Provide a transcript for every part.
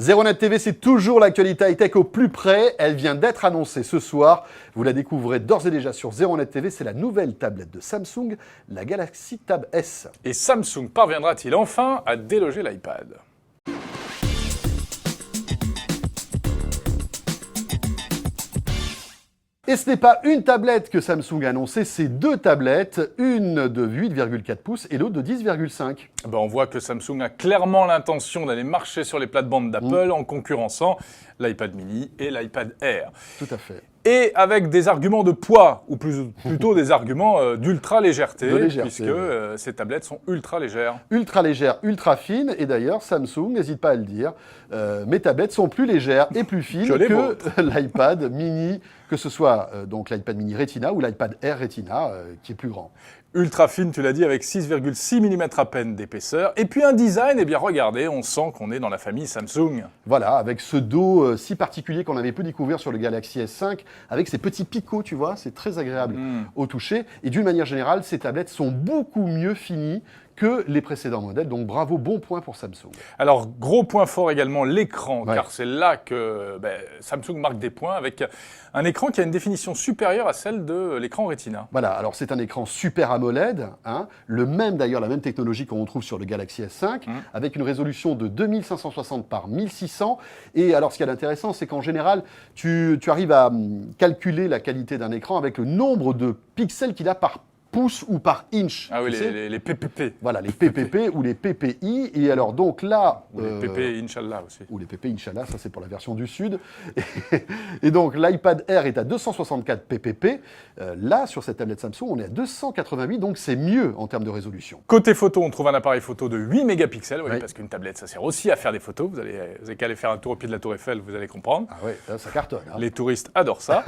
ZeroNet TV, c'est toujours l'actualité high-tech au plus près. Elle vient d'être annoncée ce soir. Vous la découvrez d'ores et déjà sur ZeroNet TV. C'est la nouvelle tablette de Samsung, la Galaxy Tab S. Et Samsung parviendra-t-il enfin à déloger l'iPad ? Et ce n'est pas une tablette que Samsung a annoncée, c'est deux tablettes, une de 8,4 pouces et l'autre de 10,5. On voit que Samsung a clairement l'intention d'aller marcher sur les plates-bandes d'Apple en concurrençant l'iPad mini et l'iPad Air. Tout à fait. Et avec des arguments de poids, ou plutôt des arguments d'ultra légèreté, puisque ces tablettes sont ultra légères. Ultra légères, ultra fines, et d'ailleurs Samsung n'hésite pas à le dire, mes tablettes sont plus légères et plus fines que l'iPad mini, que ce soit donc l'iPad mini Retina ou l'iPad Air Retina, qui est plus grand. Ultra fine, tu l'as dit, avec 6,6 mm à peine d'épaisseur. Et puis un design, eh bien regardez, on sent qu'on est dans la famille Samsung. Voilà, avec ce dos si particulier qu'on avait pu découvrir sur le Galaxy S5, avec ces petits picots, tu vois, c'est très agréable au toucher. Et d'une manière générale, ces tablettes sont beaucoup mieux finies que les précédents modèles, donc bravo, bon point pour Samsung. Alors, gros point fort également, l'écran, car c'est là que Samsung marque des points, avec un écran qui a une définition supérieure à celle de l'écran Retina. Voilà, alors c'est un écran Super AMOLED, le même d'ailleurs, la même technologie qu'on retrouve sur le Galaxy S5, avec une résolution de 2560 par 1600. Et alors, ce qui est intéressant, c'est qu'en général, tu arrives à calculer la qualité d'un écran avec le nombre de pixels qu'il a par pouce ou par inch. Ah oui, les PPP. Voilà, les PPP ou les PPI. Et alors, donc là... Ou les PP Inch'Allah aussi. Ou les PP Inch'Allah, ça c'est pour la version du Sud. Et donc, l'iPad Air est à 264 PPP. Là, sur cette tablette Samsung, on est à 288, donc c'est mieux en termes de résolution. Côté photo, on trouve un appareil photo de 8 mégapixels, parce qu'une tablette, ça sert aussi à faire des photos. Vous avez qu'à aller faire un tour au pied de la Tour Eiffel, vous allez comprendre. Ah ouais, ça cartonne. Les touristes adorent ça.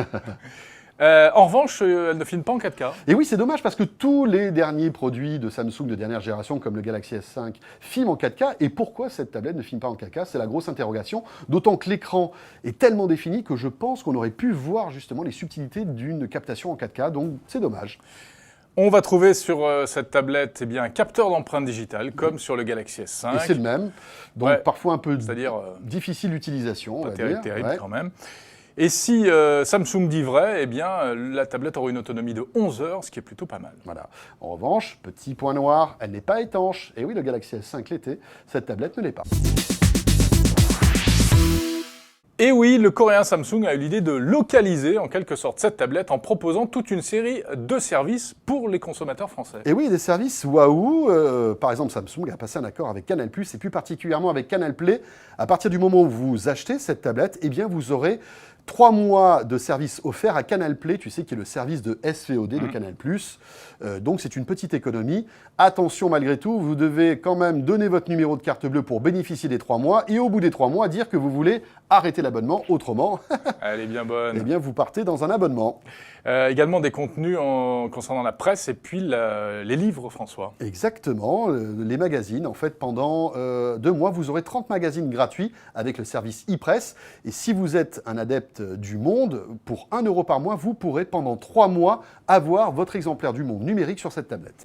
En revanche, elle ne filme pas en 4K. Et oui, c'est dommage parce que tous les derniers produits de Samsung de dernière génération, comme le Galaxy S5, filment en 4K. Et pourquoi cette tablette ne filme pas en 4K? C'est la grosse interrogation. D'autant que l'écran est tellement défini que je pense qu'on aurait pu voir justement les subtilités d'une captation en 4K. Donc, c'est dommage. On va trouver sur cette tablette un capteur d'empreinte digitale, comme sur le Galaxy S5. Et c'est le même. Donc, parfois un peu difficile d'utilisation. Pas terrible quand même. Et si Samsung dit vrai, la tablette aura une autonomie de 11 heures, ce qui est plutôt pas mal. Voilà. En revanche, petit point noir, elle n'est pas étanche. Et oui, le Galaxy S5 l'était, cette tablette ne l'est pas. Et oui, le coréen Samsung a eu l'idée de localiser en quelque sorte cette tablette en proposant toute une série de services pour les consommateurs français. Et oui, des services waouh. Par exemple, Samsung a passé un accord avec Canal+, et plus particulièrement avec Canal Play. À partir du moment où vous achetez cette tablette, vous aurez 3 mois de service offert à Canal Play, tu sais, qui est le service de SVOD de Canal+. Donc, c'est une petite économie. Attention, malgré tout, vous devez quand même donner votre numéro de carte bleue pour bénéficier des 3 mois. Et au bout des 3 mois, dire que vous voulez arrêter l'abonnement. Autrement, elle est bien bonne. Vous partez dans un abonnement. Également des contenus concernant la presse et puis les livres, François. Exactement, les magazines. En fait, pendant 2 mois, vous aurez 30 magazines gratuits avec le service e-press. Et si vous êtes un adepte du Monde, pour 1 € par mois, vous pourrez pendant 3 mois avoir votre exemplaire du Monde numérique sur cette tablette.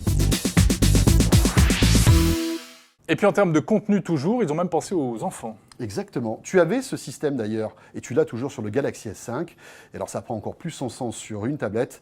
Et puis en termes de contenu toujours, ils ont même pensé aux enfants. Exactement. Tu avais ce système d'ailleurs, et tu l'as toujours sur le Galaxy S5. Et alors ça prend encore plus son sens sur une tablette.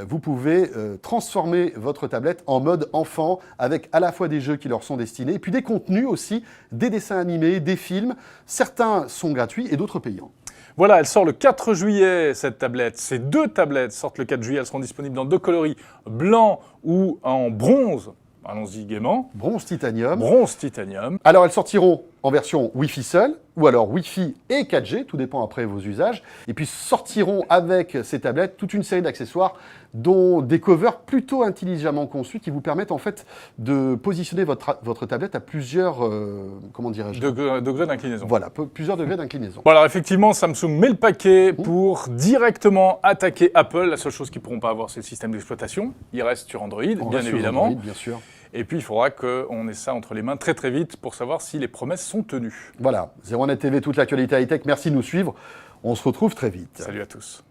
Vous pouvez transformer votre tablette en mode enfant, avec à la fois des jeux qui leur sont destinés, et puis des contenus aussi, des dessins animés, des films. Certains sont gratuits et d'autres payants. Voilà, elle sort le 4 juillet, cette tablette. Ces 2 tablettes sortent le 4 juillet. Elles seront disponibles dans 2 coloris, blanc ou en bronze. Allons-y gaiement. Bronze titanium. Bronze titanium. Alors, elles sortiront en version Wi-Fi seul, ou alors Wi-Fi et 4G, tout dépend après vos usages. Et puis sortiront avec ces tablettes toute une série d'accessoires, dont des covers plutôt intelligemment conçus qui vous permettent en fait de positionner votre tablette à plusieurs, degrés d'inclinaison. Voilà, plusieurs degrés d'inclinaison. Bon, alors effectivement, Samsung met le paquet pour directement attaquer Apple. La seule chose qu'ils ne pourront pas avoir, c'est le système d'exploitation. Il reste sur Android, bien évidemment. Android, bien sûr. Et puis, il faudra qu'on ait ça entre les mains très très vite pour savoir si les promesses sont tenues. Voilà, ZeroNet TV, toute l'actualité high-tech. Merci de nous suivre. On se retrouve très vite. Salut à tous.